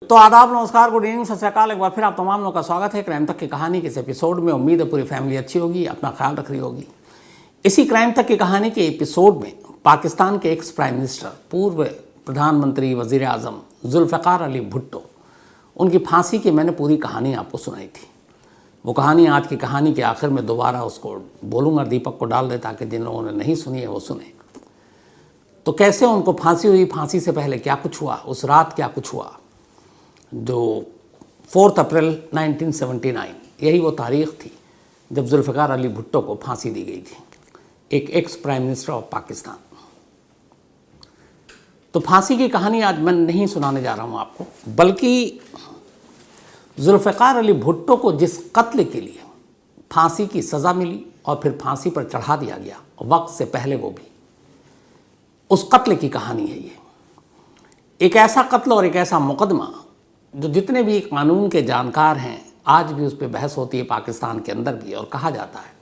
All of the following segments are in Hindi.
तो आदाब, नमस्कार, गुड इवनिंग, सत श्री अकाल। एक बार फिर आप तमाम लोगों का स्वागत है क्राइम तक की कहानी के इस एपिसोड में। उम्मीद है पूरी फैमिली अच्छी होगी, अपना ख्याल रख रही होगी। इसी क्राइम तक की कहानी के एपिसोड में पाकिस्तान के एक्स प्राइम मिनिस्टर, पूर्व प्रधानमंत्री, वजीर आजम जुल्फ़िकार अली भुट्टो, उनकी फांसी की मैंने पूरी कहानी आपको सुनाई थी। वो कहानी आज की कहानी के आखिर में दोबारा उसको बोलूँगा, दीपक को डाल दे ताकि जिन लोगों ने नहीं सुनी है वो सुने। तो कैसे उनको फांसी हुई, फांसी से पहले क्या कुछ हुआ, उस रात क्या कुछ हुआ, जो 4 अप्रैल 1979, यही वो तारीख़ थी जब जुल्फ़िकार अली भुट्टो को फांसी दी गई थी, एक ex prime minister of Pakistan. तो फांसी की कहानी आज मैं नहीं सुनाने जा रहा हूँ आपको, बल्कि जुल्फ़िकार अली भुट्टो को जिस कत्ल के लिए फांसी की सज़ा मिली और फिर फांसी पर चढ़ा दिया गया वक्त से पहले, वो भी उस कत्ल की कहानी है। ये एक ऐसा कत्ल और एक ऐसा मुकदमा जो जितने भी कानून के जानकार हैं आज भी उस पर बहस होती है पाकिस्तान के अंदर भी, और कहा जाता है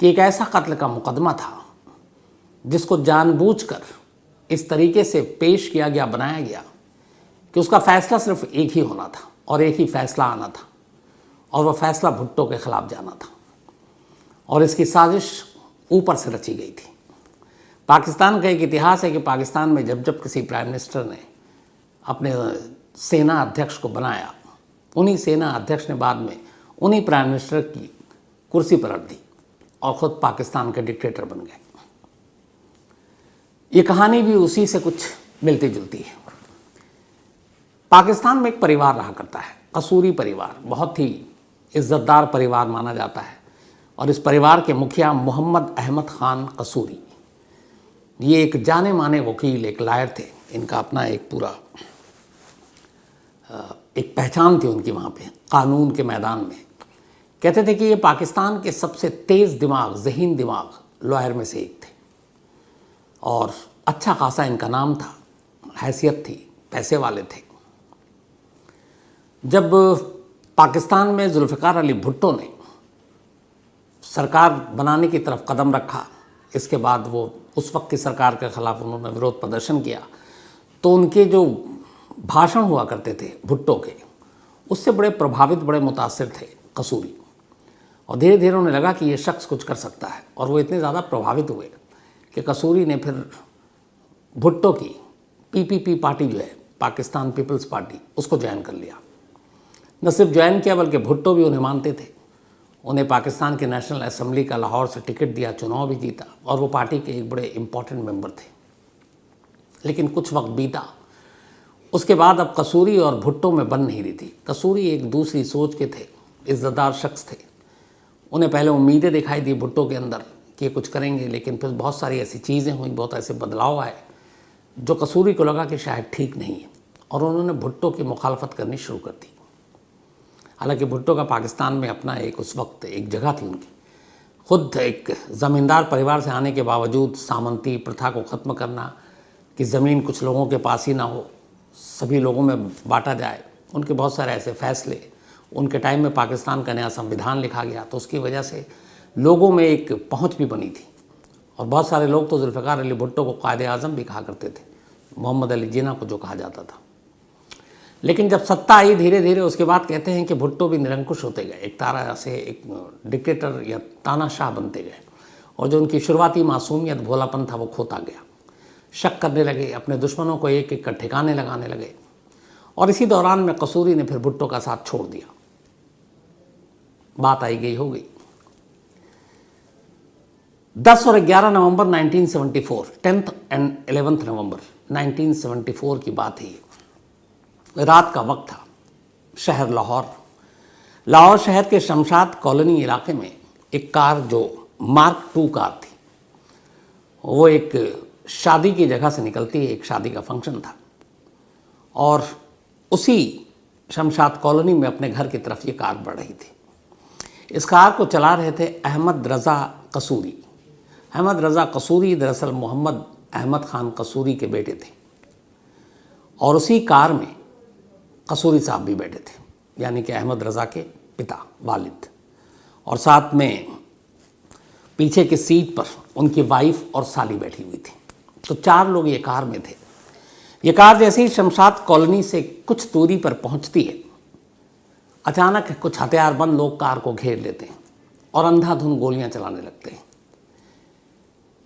कि एक ऐसा कत्ल का मुकदमा था जिसको जानबूझकर इस तरीके से पेश किया गया, बनाया गया कि उसका फ़ैसला सिर्फ एक ही होना था और एक ही फ़ैसला आना था, और वह फ़ैसला भुट्टो के ख़िलाफ़ जाना था। और इसकी साजिश ऊपर से रची गई थी। पाकिस्तान का एक इतिहास है कि पाकिस्तान में जब जब किसी प्राइम मिनिस्टर ने अपने सेना अध्यक्ष को बनाया, उन्हीं सेना अध्यक्ष ने बाद में उन्हीं प्राइम मिनिस्टर की कुर्सी पर रख दी और ख़ुद पाकिस्तान के डिक्टेटर बन गए। ये कहानी भी उसी से कुछ मिलती जुलती है। पाकिस्तान में एक परिवार रहा करता है, कसूरी परिवार, बहुत ही इज़्ज़तदार परिवार माना जाता है, और इस परिवार के मुखिया मोहम्मद अहमद ख़ान कसूरी, ये एक जाने माने वकील, एक लायर थे। इनका अपना एक पूरा एक पहचान थी उनकी वहाँ पे कानून के मैदान में। कहते थे कि ये पाकिस्तान के सबसे तेज़ दिमाग, ज़हीन दिमाग लॉयर में से एक थे, और अच्छा खासा इनका नाम था, हैसियत थी, पैसे वाले थे। जब पाकिस्तान में जुल्फ़िकार अली भुट्टो ने सरकार बनाने की तरफ कदम रखा, इसके बाद वो उस वक्त की सरकार के ख़िलाफ़ उन्होंने विरोध प्रदर्शन किया, तो उनके जो भाषण हुआ करते थे भुट्टो के, उससे बड़े प्रभावित, बड़े मुतासिर थे कसूरी, और धीरे धीरे उन्हें लगा कि ये शख्स कुछ कर सकता है। और वो इतने ज़्यादा प्रभावित हुए कि कसूरी ने फिर भुट्टो की पीपीपी पार्टी जो है, पाकिस्तान पीपल्स पार्टी, उसको ज्वाइन कर लिया। न सिर्फ ज्वाइन किया बल्कि भुट्टो भी उन्हें मानते थे। उन्हें पाकिस्तान के नेशनल असम्बली का लाहौर से टिकट दिया, चुनाव भी जीता, और वो पार्टी के एक बड़े इम्पॉर्टेंट मेंबर थे। लेकिन कुछ वक्त बीता, उसके बाद अब कसूरी और भुट्टो में बन नहीं रही थी। कसूरी एक दूसरी सोच के थे, इज़्ज़तदार शख्स थे। उन्हें पहले उम्मीदें दिखाई दी भुट्टो के अंदर कि ये कुछ करेंगे, लेकिन फिर बहुत सारी ऐसी चीज़ें हुई, बहुत ऐसे बदलाव आए जो कसूरी को लगा कि शायद ठीक नहीं है, और उन्होंने भुट्टो की मुखालफत करनी शुरू कर दी। हालांकि भुट्टो का पाकिस्तान में अपना एक उस वक्त एक जगह थी उनकी, खुद एक ज़मींदार परिवार से आने के बावजूद सामंती प्रथा को ख़त्म करना, कि ज़मीन कुछ लोगों के पास ही ना हो, सभी लोगों में बांटा जाए, उनके बहुत सारे ऐसे फ़ैसले। उनके टाइम में पाकिस्तान का नया संविधान लिखा गया, तो उसकी वजह से लोगों में एक पहुंच भी बनी थी, और बहुत सारे लोग तो जुल्फ़िकार अली भुट्टो को कायदे आज़म भी कहा करते थे, मोहम्मद अली जिन्ना को जो कहा जाता था। लेकिन जब सत्ता आई धीरे धीरे, उसके बाद कहते हैं कि भुट्टो भी निरंकुश होते गए, एक तरह से एक डिक्टेटर या तानाशाह बनते गए, और जो उनकी शुरुआती मासूमियत, भोलापन था, वो खोता गया। शक करने लगे, अपने दुश्मनों को एक एक कर ठिकाने लगाने लगे, और इसी दौरान में कसूरी ने फिर भुट्टो का साथ छोड़ दिया। बात आई गई हो गई। 10 और 11 नवंबर 1974, 10th एंड 11th नवंबर 1974 की बात है। रात का वक्त था। शहर लाहौर शहर के शमशाद कॉलोनी इलाके में एक कार, जो मार्क 2 कार थी, वो एक शादी की जगह से निकलती है। एक शादी का फंक्शन था, और उसी शमशाद कॉलोनी में अपने घर की तरफ ये कार बढ़ रही थी। इस कार को चला रहे थे अहमद रज़ा कसूरी। अहमद रज़ा कसूरी दरअसल मोहम्मद अहमद ख़ान कसूरी के बेटे थे, और उसी कार में कसूरी साहब भी बैठे थे, यानी कि अहमद रज़ा के पिता, वालिद, और साथ में पीछे की सीट पर उनकी वाइफ और साली बैठी हुई थी। तो 4 लोग ये कार में थे। ये कार जैसे ही शमशाद कॉलोनी से कुछ दूरी पर पहुंचती है, अचानक कुछ हथियारबंद लोग कार को घेर लेते हैं और अंधाधुंध गोलियां चलाने लगते हैं।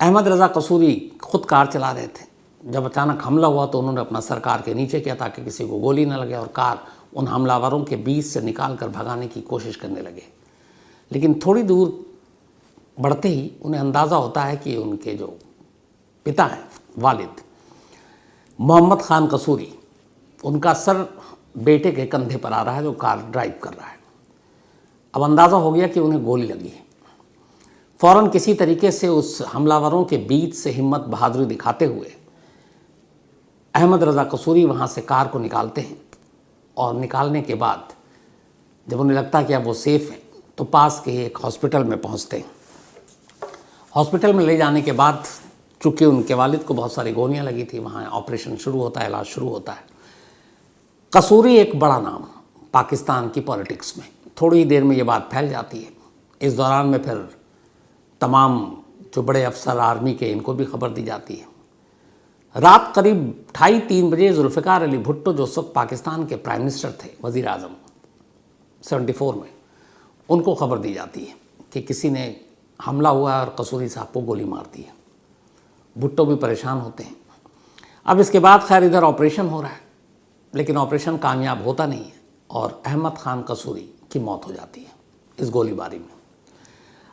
अहमद रज़ा कसूरी खुद कार चला रहे थे। जब अचानक हमला हुआ तो उन्होंने अपना सर कार के नीचे किया ताकि किसी को गोली न लगे और कार उन हमलावरों के बीच से निकाल कर भगाने की कोशिश करने लगे। लेकिन थोड़ी दूर बढ़ते ही उन्हें अंदाज़ा होता है कि उनके जो पिता हैं, वालिद मोहम्मद खान कसूरी, उनका सर बेटे के कंधे पर आ रहा है जो कार ड्राइव कर रहा है। अब अंदाज़ा हो गया कि उन्हें गोली लगी है। फ़ौरन किसी तरीके से उस हमलावरों के बीच से हिम्मत बहादुरी दिखाते हुए अहमद रज़ा कसूरी वहाँ से कार को निकालते हैं और निकालने के बाद जब उन्हें लगता है कि अब वो सेफ़ है तो पास के एक हॉस्पिटल में पहुँचते हैं। हॉस्पिटल में ले जाने के बाद चूँकि उनके वालिद को बहुत सारी गोलियाँ लगी थी, वहाँ ऑपरेशन शुरू होता है, इलाज शुरू होता है। कसूरी एक बड़ा नाम पाकिस्तान की पॉलिटिक्स में। थोड़ी ही देर में ये बात फैल जाती है। इस दौरान में फिर तमाम जो बड़े अफसर आर्मी के, इनको भी खबर दी जाती है। रात करीब 2:30-3 बजे जुल्फ़िकार अली भुट्टो, जो उस वक्त पाकिस्तान के प्राइम मिनिस्टर थे, वज़ीर आज़म 74 में, उनको खबर दी जाती है कि किसी ने हमला हुआ है और कसूरी साहब को गोली मार दी है। भुट्टो भी परेशान होते हैं। अब इसके बाद खैर इधर ऑपरेशन हो रहा है, लेकिन ऑपरेशन कामयाब होता नहीं है और अहमद खान कसूरी की मौत हो जाती है इस गोलीबारी में।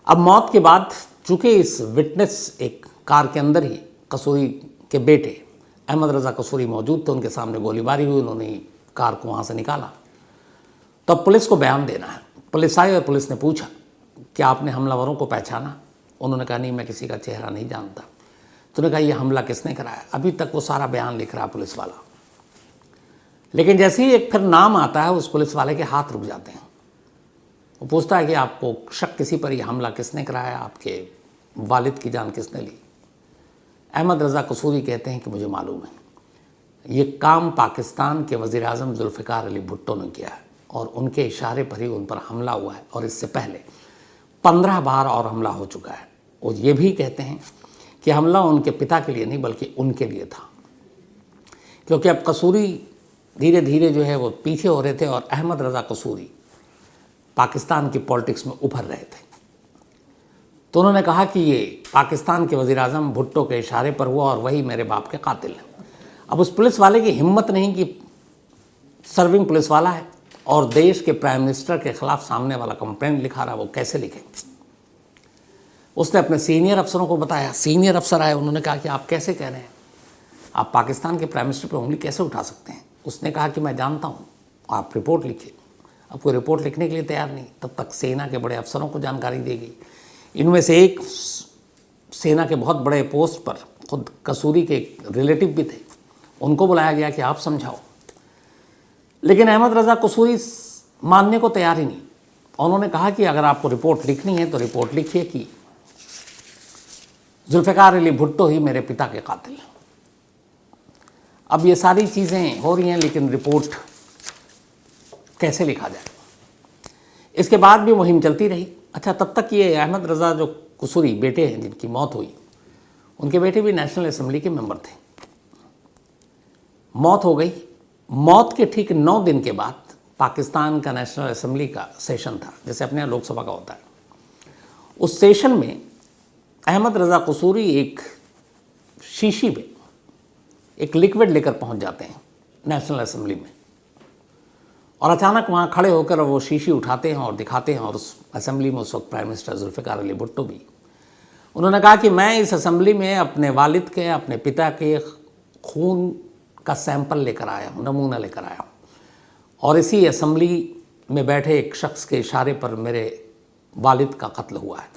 अब मौत के बाद चूँकि इस विटनेस एक कार के अंदर ही कसूरी के बेटे अहमद रज़ा कसूरी मौजूद थे, उनके सामने गोलीबारी हुई, उन्होंने कार को वहाँ से निकाला। तब पुलिस को बयान देना है। पुलिस आई और पुलिस ने पूछा कि आपने हमलावरों को पहचाना? उन्होंने कहा नहीं, मैं किसी का चेहरा नहीं जानता। तो उन्होंने कहा ये हमला किसने कराया? अभी तक वो सारा बयान लिख रहा पुलिस वाला। लेकिन जैसे ही एक फिर नाम आता है, उस पुलिस वाले के हाथ रुक जाते हैं। वो पूछता है कि आपको शक किसी पर, ये हमला किसने कराया, आपके वालिद की जान किसने ली? अहमद रज़ा कसूरी कहते हैं कि मुझे मालूम है, ये काम पाकिस्तान के वज़ीर आज़म जुल्फ़िकार अली भुट्टो ने किया है और उनके इशारे पर ही उन पर हमला हुआ है और इससे पहले 15 बार और हमला हो चुका है। और ये भी कहते हैं कि हमला उनके पिता के लिए नहीं बल्कि उनके लिए था, क्योंकि अब कसूरी धीरे धीरे जो है वो पीछे हो रहे थे और अहमद रज़ा कसूरी पाकिस्तान की पॉलिटिक्स में उभर रहे थे। तो उन्होंने कहा कि ये पाकिस्तान के वज़ीर आज़म भुट्टो के इशारे पर हुआ और वही मेरे बाप के कातिल हैं। अब उस पुलिस वाले की हिम्मत नहीं कि सर्विंग पुलिस वाला है और देश के प्राइम मिनिस्टर के ख़िलाफ़ सामने वाला कंप्लेंट लिखा रहा, वो कैसे लिखे? उसने अपने सीनियर अफसरों को बताया। सीनियर अफसर आए, उन्होंने कहा कि आप कैसे कह रहे हैं, आप पाकिस्तान के प्राइम मिनिस्टर पर उंगली कैसे उठा सकते हैं? उसने कहा कि मैं जानता हूँ, आप रिपोर्ट लिखिए। अब कोई रिपोर्ट लिखने के लिए तैयार नहीं, तब तक सेना के बड़े अफसरों को जानकारी दी गई। इनमें से एक सेना के बहुत बड़े पोस्ट पर खुद कसूरी के रिलेटिव भी थे, उनको बुलाया गया कि आप समझाओ। लेकिन अहमद रज़ा कसूरी मानने को तैयार ही नहीं। उन्होंने कहा कि अगर आपको रिपोर्ट लिखनी है तो रिपोर्ट लिखिए कि जुल्फ़िकार अली भुट्टो ही मेरे पिता के कातिल हैं। अब ये सारी चीज़ें हो रही हैं, लेकिन रिपोर्ट कैसे लिखा जाए? इसके बाद भी मुहिम चलती रही। अच्छा, तब तक ये अहमद रज़ा जो कसूरी बेटे हैं जिनकी मौत हुई, उनके बेटे भी नेशनल असेंबली के मेंबर थे। मौत हो गई। मौत के ठीक 9 दिन के बाद पाकिस्तान का नेशनल असेंबली का सेशन था, जैसे अपने यहाँ लोकसभा का होता है। उस सेशन में अहमद रज़ा कसूरी एक शीशी में एक लिक्विड लेकर पहुंच जाते हैं नेशनल असेंबली में, और अचानक वहाँ खड़े होकर वो शीशी उठाते हैं और दिखाते हैं। और उस असेंबली में उस वक्त प्राइम मिनिस्टर जुल्फ़िकार अली भुट्टो भी। उन्होंने कहा कि मैं इस असेंबली में अपने वालिद के, अपने पिता के खून का सैंपल लेकर आया हूँ, नमूना लेकर आया हूँ, और इसी असेंबली में बैठे एक शख्स के इशारे पर मेरे वालिद का कत्ल हुआ है।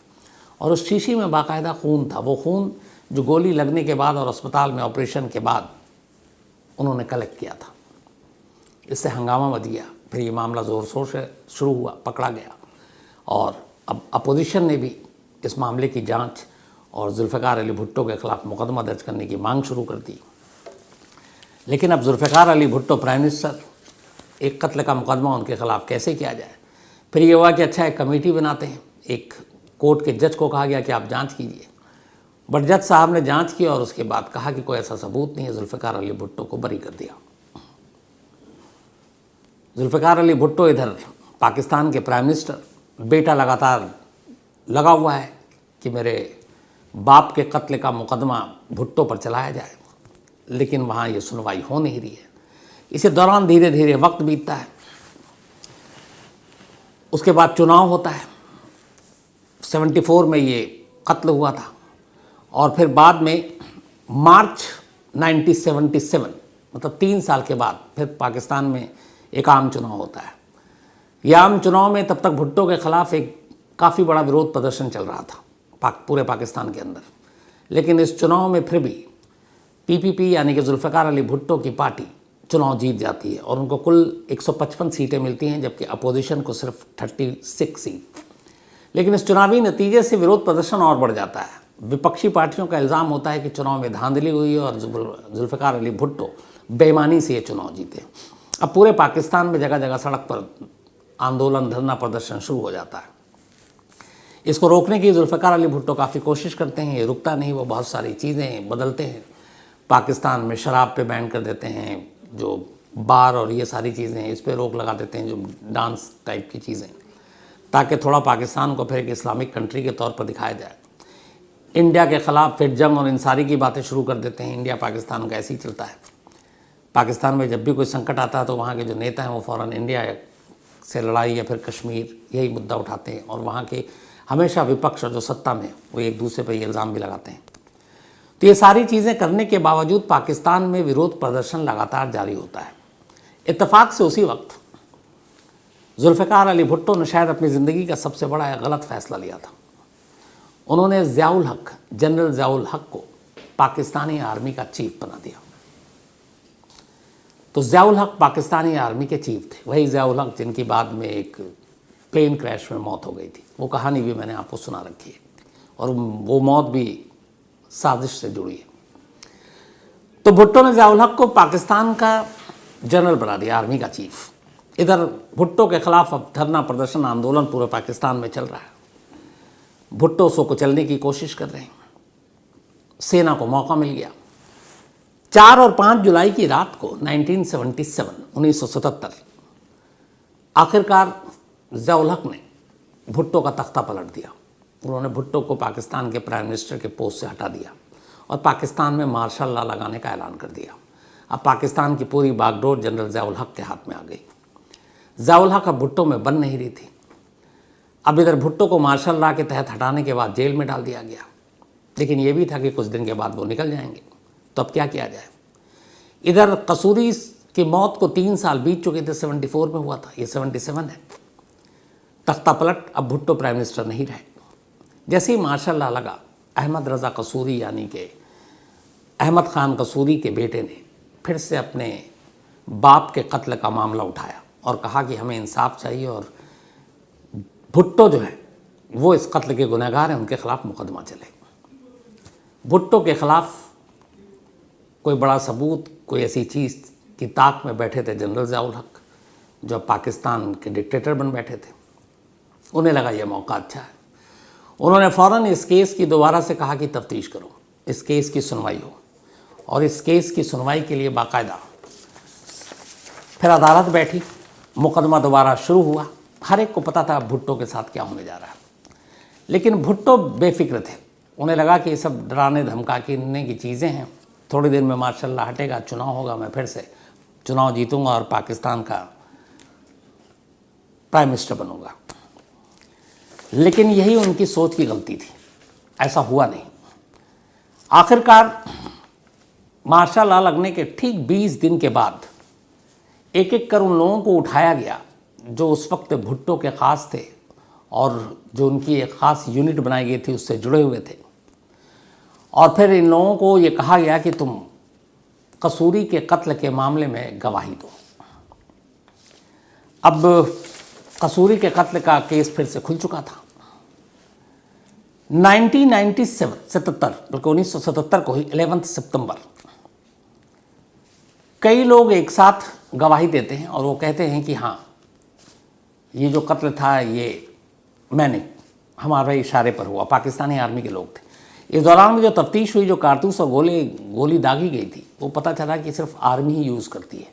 और उस शीशी में बाकायदा खून था, वो खून जो गोली लगने के बाद और अस्पताल में ऑपरेशन के बाद उन्होंने कलेक्ट किया था। इससे हंगामा मच गया। फिर ये मामला ज़ोर शोर से शुरू हुआ, पकड़ा गया, और अब अपोजिशन ने भी इस मामले की जांच और जुल्फ़िकार अली भुट्टो के ख़िलाफ़ मुकदमा दर्ज करने की मांग शुरू कर दी। लेकिन अब जुल्फ़िकार अली भुट्टो प्राइम मिनिस्टर, एक कत्ल का मुकदमा उनके ख़िलाफ़ कैसे किया जाए? फिर ये हुआ कि अच्छा एक कमेटी बनाते हैं। एक कोर्ट के जज को कहा गया कि आप जांच कीजिए। बट जज साहब ने जांच की और उसके बाद कहा कि कोई ऐसा सबूत नहीं है, जुल्फ़िकार अली भुट्टो को बरी कर दिया। जुल्फ़िकार अली भुट्टो इधर पाकिस्तान के प्राइम मिनिस्टर, बेटा लगातार लगा हुआ है कि मेरे बाप के कत्ल का मुकदमा भुट्टो पर चलाया जाए, लेकिन वहाँ ये सुनवाई हो नहीं रही है। इसी दौरान धीरे धीरे वक्त बीतता है, उसके बाद चुनाव होता है। 74 में ये कत्ल हुआ था और फिर बाद में मार्च 1977 मतलब 3 साल के बाद फिर पाकिस्तान में एक आम चुनाव होता है। यह आम चुनाव में तब तक भुट्टो के ख़िलाफ़ एक काफ़ी बड़ा विरोध प्रदर्शन चल रहा था पूरे पाकिस्तान के अंदर, लेकिन इस चुनाव में फिर भी पीपीपी यानी कि जुल्फ़िकार अली भुट्टो की पार्टी चुनाव जीत जाती है और उनको कुल 155 सीटें मिलती हैं, जबकि अपोजिशन को सिर्फ 36 सीट। लेकिन इस चुनावी नतीजे से विरोध प्रदर्शन और बढ़ जाता है। विपक्षी पार्टियों का इल्ज़ाम होता है कि चुनाव में धांधली हुई और जुल्फ़िकार अली भुट्टो बेईमानी से ये चुनाव जीते। अब पूरे पाकिस्तान में जगह जगह सड़क पर आंदोलन, धरना प्रदर्शन शुरू हो जाता है। इसको रोकने की जुल्फ़िकार अली भुट्टो काफ़ी कोशिश करते हैं, ये रुकता नहीं। वो बहुत सारी चीज़ें बदलते हैं। पाकिस्तान में शराब पे बैन कर देते हैं, जो बार और ये सारी चीज़ें हैं इस पर रोक लगा देते हैं, जो डांस टाइप की चीज़ें, ताकि थोड़ा पाकिस्तान को फिर एक इस्लामिक कंट्री के तौर पर दिखाया जाए। इंडिया के ख़िलाफ़ फिर जंग और इंसारी की बातें शुरू कर देते हैं। इंडिया पाकिस्तान का ऐसे ही चलता है। पाकिस्तान में जब भी कोई संकट आता है तो वहाँ के जो नेता हैं वो फ़ौरन इंडिया से लड़ाई या फिर कश्मीर यही मुद्दा उठाते हैं, और वहाँ के हमेशा विपक्ष और जो सत्ता में वो एक दूसरे पर ये इल्ज़ाम भी लगाते हैं। तो ये सारी चीज़ें करने के बावजूद पाकिस्तान में विरोध प्रदर्शन लगातार जारी होता है। इत्तेफाक से उसी वक्त जुल्फ़िकार अली भुट्टो ने शायद अपनी ज़िंदगी का सबसे बड़ा गलत फ़ैसला लिया था। उन्होंने ज़ियाउल हक, जनरल ज़ियाउल हक को पाकिस्तानी आर्मी का चीफ बना दिया। तो ज़ियाउल हक पाकिस्तानी आर्मी के चीफ थे, वही ज़ियाउल हक जिनकी बाद में एक प्लेन क्रैश में मौत हो गई थी। वो कहानी भी मैंने आपको सुना रखी है और वो मौत भी साजिश से जुड़ी है। तो भुट्टो ने ज़ियाउल हक को पाकिस्तान का जनरल बना दिया, आर्मी का चीफ। इधर भुट्टो के ख़िलाफ़ अब धरना प्रदर्शन, आंदोलन पूरे पाकिस्तान में चल रहा है। भुट्टो उसको कुचलने की कोशिश कर रहे हैं। सेना को मौका मिल गया। 4 और 5 जुलाई की रात को 1977 आखिरकार ज़ियाउल हक ने भुट्टो का तख्ता पलट दिया। उन्होंने भुट्टो को पाकिस्तान के प्राइम मिनिस्टर के पोस्ट से हटा दिया और पाकिस्तान में मार्शल लॉ लगाने का ऐलान कर दिया। अब पाकिस्तान की पूरी बागडोर जनरल ज़ियाउल हक के हाथ में आ गई। ज़ियाउल हक अब भुट्टो में बन नहीं रही थी। अब इधर भुट्टो को मार्शल लॉ के तहत हटाने के बाद जेल में डाल दिया गया, लेकिन ये भी था कि कुछ दिन के बाद वो निकल जाएंगे। तो अब क्या किया जाए? इधर कसूरी की मौत को 3 साल बीत चुके थे, 74 में हुआ था, ये 77 है। तख्ता पलट, अब भुट्टो प्राइम मिनिस्टर नहीं रहे। जैसे ही मार्शल लॉ लगा, अहमद रज़ा कसूरी यानी कि अहमद खान कसूरी के बेटे ने फिर से अपने बाप के कत्ल का मामला उठाया और कहा कि हमें इंसाफ चाहिए और भुट्टो जो है वो इस कत्ल के गुनहगार हैं, उनके ख़िलाफ़ मुकदमा चले। भुट्टो के ख़िलाफ़ कोई बड़ा सबूत, कोई ऐसी चीज़ की ताक में बैठे थे जनरल ज़ियाउल हक, जो पाकिस्तान के डिक्टेटर बन बैठे थे। उन्हें लगा यह मौका अच्छा है। उन्होंने फ़ौरन इस केस की दोबारा से कहा कि तफ्तीश करो, इस केस की सुनवाई हो, और इस केस की सुनवाई के लिए बाकायदा फिर अदालत बैठी, मुकदमा दोबारा शुरू हुआ। हर एक को पता था भुट्टो के साथ क्या होने जा रहा है, लेकिन भुट्टो बेफिक्र थे। उन्हें लगा कि ये सब डराने धमकाने की चीज़ें हैं, थोड़ी देर में मार्शल लॉ हटेगा, चुनाव होगा, मैं फिर से चुनाव जीतूंगा और पाकिस्तान का प्राइम मिनिस्टर बनूंगा। लेकिन यही उनकी सोच की गलती थी, ऐसा हुआ नहीं। आखिरकार मार्शल लॉ लगने के ठीक 20 दिन के बाद एक एक कर उन लोगों को उठाया गया जो उस वक्त भुट्टो के ख़ास थे और जो उनकी एक ख़ास यूनिट बनाई गई थी उससे जुड़े हुए थे, और फिर इन लोगों को ये कहा गया कि तुम कसूरी के कत्ल के मामले में गवाही दो। अब कसूरी के कत्ल का केस फिर से खुल चुका था। 1977 को ही 11 सितंबर कई लोग एक साथ गवाही देते हैं और वो कहते हैं कि हाँ, ये जो कत्ल था ये हमारे इशारे पर हुआ। पाकिस्तानी आर्मी के लोग थे। इस दौरान में जो तफ्तीश हुई, जो कारतूस और गोली दागी गई थी, वो पता चला कि सिर्फ आर्मी ही यूज़ करती है,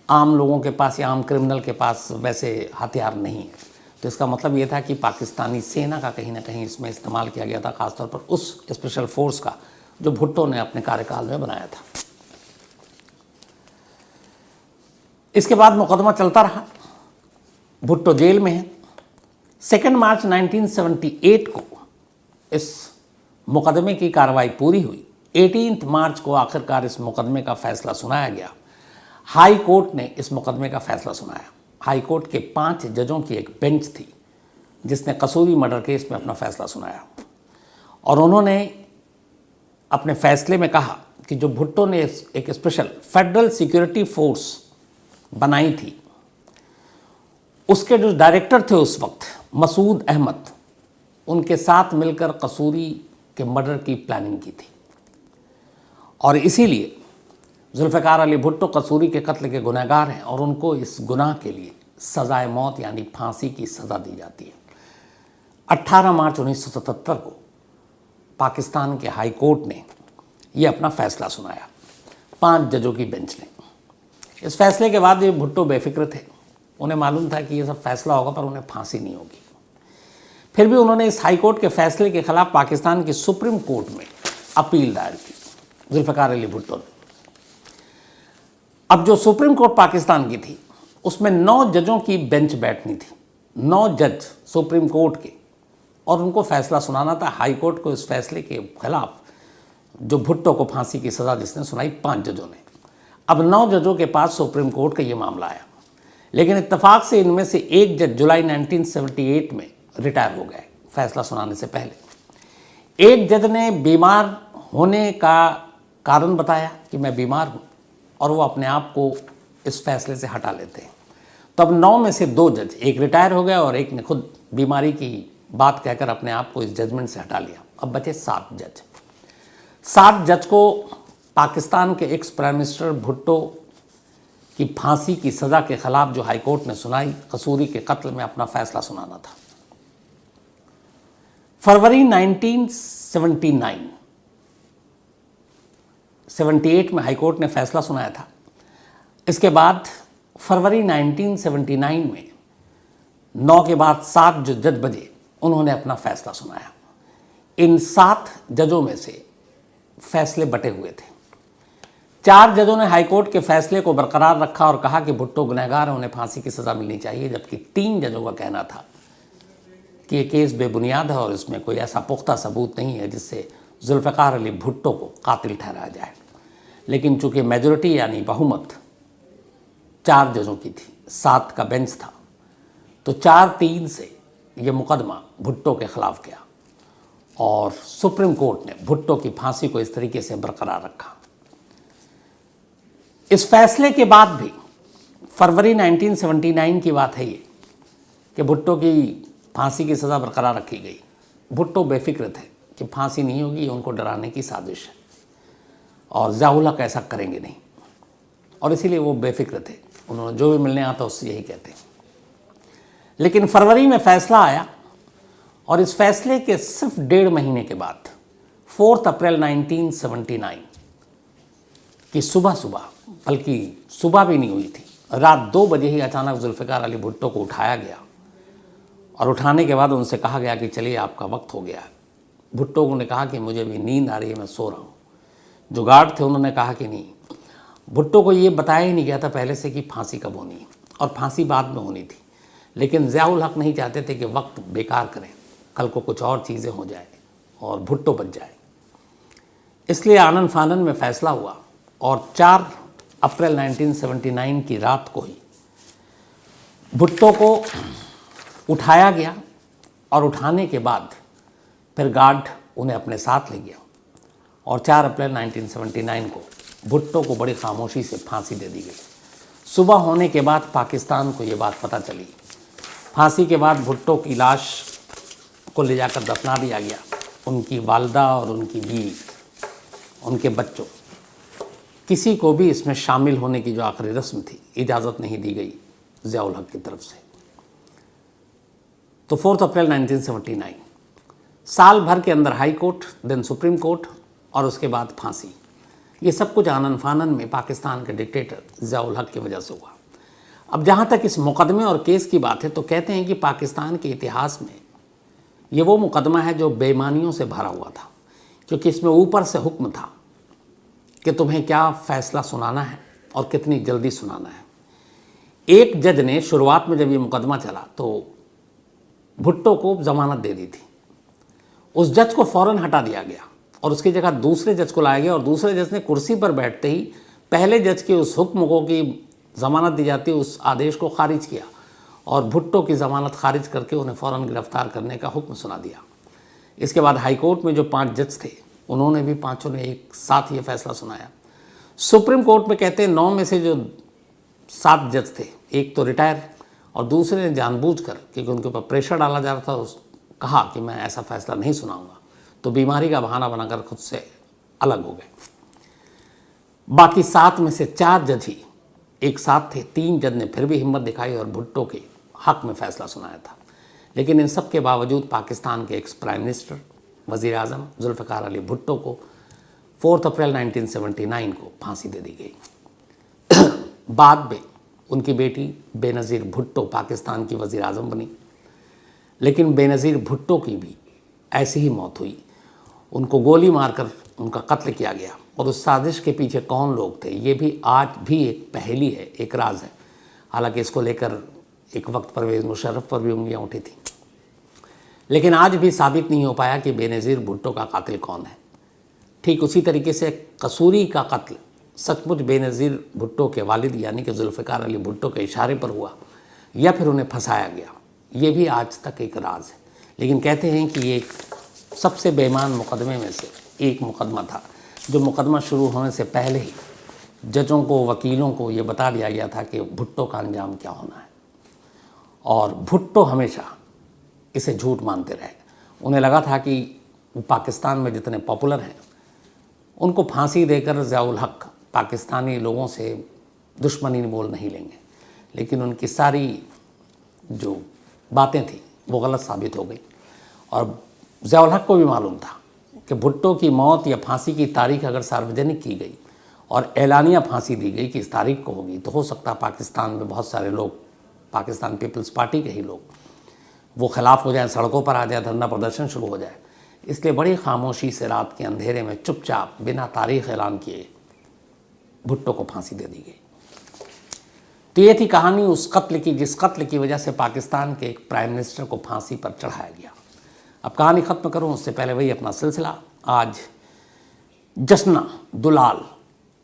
आम लोगों के पास या आम क्रिमिनल के पास वैसे हथियार नहीं है। तो इसका मतलब ये था कि पाकिस्तानी सेना का कहीं ना कहीं इसमें इस्तेमाल किया गया था, ख़ासतौर पर उस स्पेशल फोर्स का जो भुट्टो ने अपने कार्यकाल में बनाया था। इसके बाद मुकदमा चलता रहा, भुट्टो जेल में है। 2 मार्च 1978 को इस मुकदमे की कार्रवाई पूरी हुई। 18 मार्च को आखिरकार इस मुकदमे का फैसला सुनाया गया। हाई कोर्ट ने इस मुकदमे का फैसला सुनाया। हाई कोर्ट के 5 जजों की एक बेंच थी जिसने कसूरी मर्डर केस में अपना फैसला सुनाया, और उन्होंने अपने फैसले में कहा कि जो भुट्टो ने एक स्पेशल फेडरल सिक्योरिटी फोर्स बनाई थी, उसके जो डायरेक्टर थे उस वक्त मसूद अहमद, उनके साथ मिलकर कसूरी के मर्डर की प्लानिंग की थी, और इसीलिए जुल्फ़िकार अली भुट्टो कसूरी के कत्ल के गुनहगार हैं और उनको इस गुनाह के लिए सज़ाए मौत यानी फांसी की सज़ा दी जाती है। 18 मार्च 1977 को पाकिस्तान के हाई कोर्ट ने ये अपना फ़ैसला सुनाया, 5 जजों की बेंच ने। इस फैसले के बाद ये भुट्टो बेफिक्र थे, उन्हें मालूम था कि ये सब फैसला होगा पर उन्हें फांसी नहीं होगी। फिर भी उन्होंने इस हाई कोर्ट के फैसले के खिलाफ पाकिस्तान की सुप्रीम कोर्ट में अपील दायर की, जुल्फ़िकार अली भुट्टो ने। अब जो सुप्रीम कोर्ट पाकिस्तान की थी उसमें 9 जजों की बेंच बैठनी थी, 9 जज सुप्रीम कोर्ट के, और उनको फैसला सुनाना था हाई कोर्ट को इस फैसले के खिलाफ जो भुट्टो को फांसी की सज़ा जिसने सुनाई 5 जजों ने। अब 9 जजों के पास सुप्रीम कोर्ट का ये मामला आया, लेकिन इत्तेफाक से इनमें से एक जज जुलाई 1978 में रिटायर हो गए फैसला सुनाने से पहले। एक जज ने बीमार होने का कारण बताया कि मैं बीमार हूँ, और वो अपने आप को इस फैसले से हटा लेते हैं। तो अब 9 में से 2 जज, एक रिटायर हो गया और एक ने खुद बीमारी की बात कहकर अपने आप को इस जजमेंट से हटा लिया। अब बचे 7 जज। 7 जज को पाकिस्तान के एक्स प्राइम मिनिस्टर भुट्टो की फांसी की सज़ा के खिलाफ जो हाई कोर्ट ने सुनाई कसूरी के कत्ल में अपना फैसला सुनाना था। फरवरी 1978 में हाई कोर्ट ने फैसला सुनाया था। इसके बाद फरवरी 1979 में 9 के बाद 7 जो जज बजे उन्होंने अपना फैसला सुनाया। इन 7 जजों में से फैसले बटे हुए थे। 4 जजों ने हाईकोर्ट के फैसले को बरकरार रखा और कहा कि भुट्टो गुनहगार है, उन्हें फांसी की सज़ा मिलनी चाहिए, जबकि 3 जजों का कहना था कि ये केस बेबुनियाद है और इसमें कोई ऐसा पुख्ता सबूत नहीं है जिससे जुल्फ़िकार अली भुट्टो को कातिल ठहराया जाए। लेकिन चूंकि मेजॉरिटी यानी बहुमत 4 जजों की थी, 7 का बेंच था, तो 4-3 से ये मुकदमा भुट्टो के खिलाफ गया और सुप्रीम कोर्ट ने भुट्टो की फांसी को इस तरीके से बरकरार रखा। इस फैसले के बाद भी फरवरी 1979 की बात है ये कि भुट्टो की फांसी की सज़ा बरकरार रखी गई। भुट्टो बेफिक्र थे कि फांसी नहीं होगी, ये उनको डराने की साजिश है और ज़ियाउल हक ऐसा करेंगे नहीं, और इसीलिए वो बेफिक्र थे। उन्होंने जो भी मिलने आता उससे यही कहते। लेकिन फरवरी में फ़ैसला आया और इस फैसले के सिर्फ 1.5 महीने के बाद 4 अप्रैल 1979 की सुबह, बल्कि सुबह भी नहीं हुई थी, रात 2 बजे ही अचानक जुल्फ़िकार अली भुट्टो को उठाया गया और उठाने के बाद उनसे कहा गया कि चलिए आपका वक्त हो गया है। भुट्टो ने कहा कि मुझे भी नींद आ रही है, मैं सो रहा हूँ। जो गार्ड थे उन्होंने कहा कि नहीं। भुट्टो को ये बताया ही नहीं गया था पहले से कि फांसी कब होनी है, और फांसी बाद में होनी थी। लेकिन ज़ियाउल हक नहीं चाहते थे कि वक्त बेकार करें, कल को कुछ और चीज़ें हो जाए और भुट्टो बच जाए। इसलिए आनन फानन में फ़ैसला हुआ और 4 अप्रैल 1979 की रात को ही भुट्टो को उठाया गया और उठाने के बाद फिर गार्ड उन्हें अपने साथ ले गया और 4 अप्रैल 1979 को भुट्टो को बड़ी खामोशी से फांसी दे दी गई। सुबह होने के बाद पाकिस्तान को ये बात पता चली। फांसी के बाद भुट्टो की लाश को ले जाकर दफना दिया गया। उनकी वालदा और उनकी बीवी, उनके बच्चों, किसी को भी इसमें शामिल होने की जो आखिरी रस्म थी इजाज़त नहीं दी गई ज़ियाउल हक की तरफ से। तो 4 अप्रैल 1979 साल भर के अंदर high court, then supreme court और उसके बाद फांसी। ये सब कुछ आनन फानन में पाकिस्तान के डिक्टेटर ज़ियाउल हक की वजह से हुआ। अब जहाँ तक इस मुकदमे और केस की बात है तो कहते हैं कि पाकिस्तान के इतिहास में ये वो मुकदमा है जो बेईमानियों से भरा हुआ था, क्योंकि इसमें ऊपर से हुक्म था कि तुम्हें क्या फ़ैसला सुनाना है और कितनी जल्दी सुनाना है। एक जज ने शुरुआत में जब ये मुकदमा चला तो भुट्टो को ज़मानत दे दी थी। उस जज को फ़ौरन हटा दिया गया और उसकी जगह दूसरे जज को लाया गया और दूसरे जज ने कुर्सी पर बैठते ही पहले जज के उस हुक्म को कि ज़मानत दी जाती है उस आदेश को खारिज किया और भुट्टो की ज़मानत खारिज करके उन्हें फ़ौरन गिरफ्तार करने का हुक्म सुना दिया। इसके बाद हाई कोर्ट में जो 5 जज थे उन्होंने भी पाँचों ने एक साथ ये फैसला सुनाया। सुप्रीम कोर्ट में कहते हैं 9 में से जो 7 जज थे, एक तो रिटायर और दूसरे ने जानबूझकर, क्योंकि उनके ऊपर प्रेशर डाला जा रहा था, कहा कि मैं ऐसा फैसला नहीं सुनाऊंगा, तो बीमारी का बहाना बनाकर खुद से अलग हो गए। बाकी 7 में से 4 जज ही एक साथ थे। 3 जज ने फिर भी हिम्मत दिखाई और भुट्टो के हक में फैसला सुनाया था। लेकिन इन सब के बावजूद पाकिस्तान के एक्स प्राइम मिनिस्टर वज़ीर आज़म जुल्फ़िकार अली भुट्टो को 4 अप्रैल 1979 को फांसी दे दी गई। बाद में उनकी बेटी बेनज़ीर भुट्टो पाकिस्तान की वज़ीर आज़म बनी, लेकिन बेनज़ीर भुट्टो की भी ऐसी ही मौत हुई। उनको गोली मारकर उनका कत्ल किया गया और उस साजिश के पीछे कौन लोग थे ये भी आज भी एक पहेली है, एक राज है। हालांकि इसको लेकर एक वक्त परवेज़ मुशर्रफ पर भी उंगलियां उठी थी, लेकिन आज भी साबित नहीं हो पाया कि बेनज़ीर भुट्टो का कातिल कौन है। ठीक उसी तरीके से कसूरी का कत्ल सचमुच बेनज़ीर भुट्टो के वालिद यानी कि जुल्फ़िकार अली भुट्टो के इशारे पर हुआ या फिर उन्हें फंसाया गया, ये भी आज तक एक राज है। लेकिन कहते हैं कि ये सबसे बेईमान मुकदमे में से एक मुकदमा था, जो मुकदमा शुरू होने से पहले ही जजों को, वकीलों को ये बता दिया गया था कि भुट्टो का अंजाम क्या होना है। और भुट्टो हमेशा इसे झूठ मानते रहे। उन्हें लगा था कि वो पाकिस्तान में जितने पॉपुलर हैं उनको फांसी देकर ज़ियाउल हक पाकिस्तानी लोगों से दुश्मनी मोल नहीं लेंगे, लेकिन उनकी सारी जो बातें थी वो गलत साबित हो गई। और ज़ियाउल हक को भी मालूम था कि भुट्टो की मौत या फांसी की तारीख अगर सार्वजनिक की गई और एलानिया फांसी दी गई कि इस तारीख को होगी, तो हो सकता है पाकिस्तान में बहुत सारे लोग, पाकिस्तान पीपल्स पार्टी के ही लोग, वो खिलाफ हो जाए, सड़कों पर आ जाए, धरना प्रदर्शन शुरू हो जाए। इसलिए बड़ी खामोशी से रात के अंधेरे में चुपचाप बिना तारीख ऐलान किए भुट्टो को फांसी दे दी गई। तो ये थी कहानी उस कत्ल की, जिस कत्ल की वजह से पाकिस्तान के एक प्राइम मिनिस्टर को फांसी पर चढ़ाया गया। अब कहानी ख़त्म करूं उससे पहले वही अपना सिलसिला। आज जश्ना दुलाल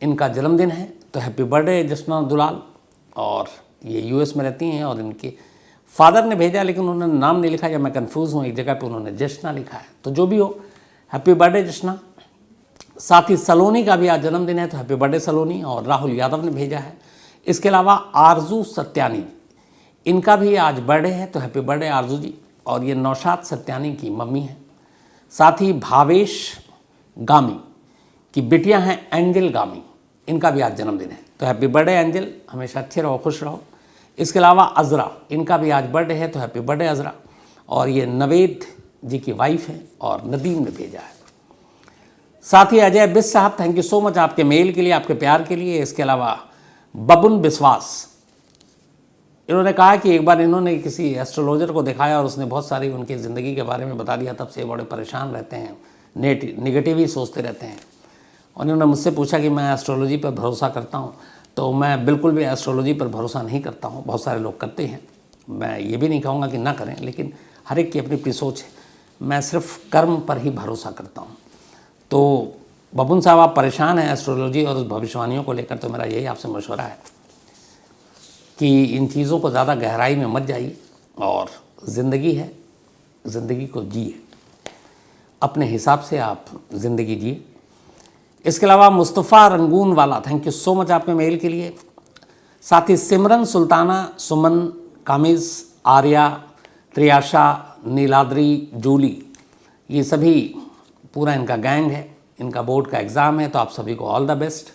इनका जन्मदिन है, तो हैप्पी बर्थडे जश्ना दुलाल। और ये यूएस में रहती हैं और इनके फादर ने भेजा, लेकिन उन्होंने नाम नहीं लिखा या मैं कंफ्यूज हूँ, एक जगह पे उन्होंने जश्ना लिखा है। तो जो भी हो, हैप्पी बर्थडे जश्ना। साथ ही सलोनी का भी आज जन्मदिन है, तो हैप्पी बर्थडे सलोनी। और राहुल यादव ने भेजा है। इसके अलावा आरजू सत्यानी, इनका भी आज बर्थडे है, तो हैप्पी बर्थडे आरजू जी। और ये नौशाद सत्यानी की मम्मी है। साथ ही भावेश गामी की बिटिया हैं एंजल गामी, इनका भी आज जन्मदिन है, तो हैप्पी बर्थडे एंजल, हमेशा अच्छे रहो, खुश रहो। इसके अलावा अज़रा, इनका भी आज बर्थडे है, तो हैप्पी बर्थडे अज़रा। और ये नवेद जी की वाइफ है और नदीम ने भेजा है। साथ ही अजय बिस साहब, थैंक यू सो मच आपके मेल के लिए, आपके प्यार के लिए। इसके अलावा बबुन बिस्वास, इन्होंने कहा कि एक बार इन्होंने किसी एस्ट्रोलॉजर को दिखाया और उसने बहुत सारी उनकी ज़िंदगी के बारे में बता दिया, तब से बड़े परेशान रहते हैं, नेगेटिव ही सोचते रहते हैं। और इन्होंने मुझसे पूछा कि मैं एस्ट्रोलॉजी पर भरोसा करता हूँ, तो मैं बिल्कुल भी एस्ट्रोलॉजी पर भरोसा नहीं करता हूँ। बहुत सारे लोग करते हैं, मैं ये भी नहीं कहूँगा कि ना करें, लेकिन हर एक की अपनी अपनी सोच है। मैं सिर्फ कर्म पर ही भरोसा करता हूँ। तो बबुन साहब, आप परेशान हैं एस्ट्रोलॉजी और उस भविष्यवाणियों को लेकर, तो मेरा यही आपसे मशवरा है कि इन चीज़ों को ज़्यादा गहराई में मत जाइए और ज़िंदगी है, ज़िंदगी को जिए, अपने हिसाब से आप ज़िंदगी जिए। इसके अलावा मुस्तफ़ा रंगून वाला, थैंक यू सो मच आपके मेल के लिए। साथ ही सिमरन सुल्ताना, सुमन, कामिज़, आर्या, त्रियाशा, नीलाद्री, जूली, ये सभी पूरा इनका गैंग है। इनका बोर्ड का एग्ज़ाम है, तो आप सभी को ऑल द बेस्ट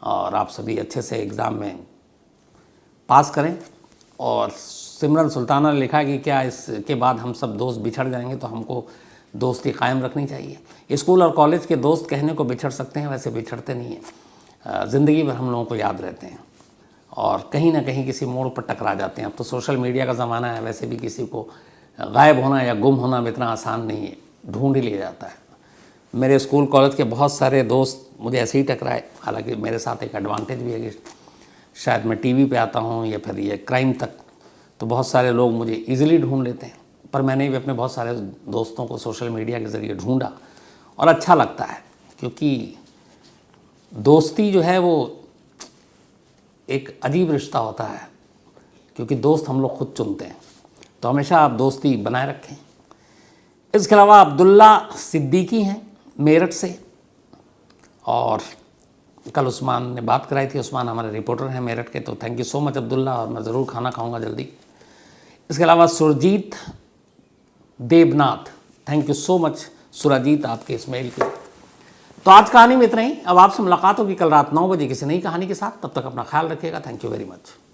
और आप सभी अच्छे से एग्ज़ाम में पास करें। और सिमरन सुल्ताना ने लिखा कि क्या इसके बाद हम सब दोस्त बिछड़ जाएंगे, तो हमको दोस्ती कायम रखनी चाहिए। स्कूल और कॉलेज के दोस्त कहने को बिछड़ सकते हैं, वैसे बिछड़ते नहीं हैं, ज़िंदगी भर हम लोगों को याद रहते हैं और कहीं ना कहीं किसी मोड़ पर टकरा जाते हैं। अब तो सोशल मीडिया का ज़माना है, वैसे भी किसी को गायब होना या गुम होना इतना आसान नहीं है, ढूंढ ही लिया जाता है। मेरे स्कूल कॉलेज के बहुत सारे दोस्त मुझे ऐसे ही टकराए। हालांकि मेरे साथ एक एडवांटेज भी है कि शायद मैं टीवी पे आता हूँ या फिर ये क्राइम तक, तो बहुत सारे लोग मुझे इजीली ढूंढ लेते हैं। पर मैंने भी अपने बहुत सारे दोस्तों को सोशल मीडिया के ज़रिए ढूंढा और अच्छा लगता है, क्योंकि दोस्ती जो है वो एक अजीब रिश्ता होता है, क्योंकि दोस्त हम लोग खुद चुनते हैं। तो हमेशा आप दोस्ती बनाए रखें। इसके अलावा अब्दुल्ला सिद्दीकी हैं मेरठ से, और कल उस्मान ने बात कराई थी। उस्मान हमारे रिपोर्टर हैं मेरठ के, तो thank you so much Abdullah, और मैं ज़रूर खाना खाऊंगा जल्दी। इसके अलावा Surjit Devnath, thank you so much Surjit आपके इस मेल के। तो आज कहानी में इतना ही। अब आपसे मुलाकात होगी कल रात 9 बजे किसी नई कहानी के साथ। तब तक अपना ख्याल रखिएगा। Thank you very much.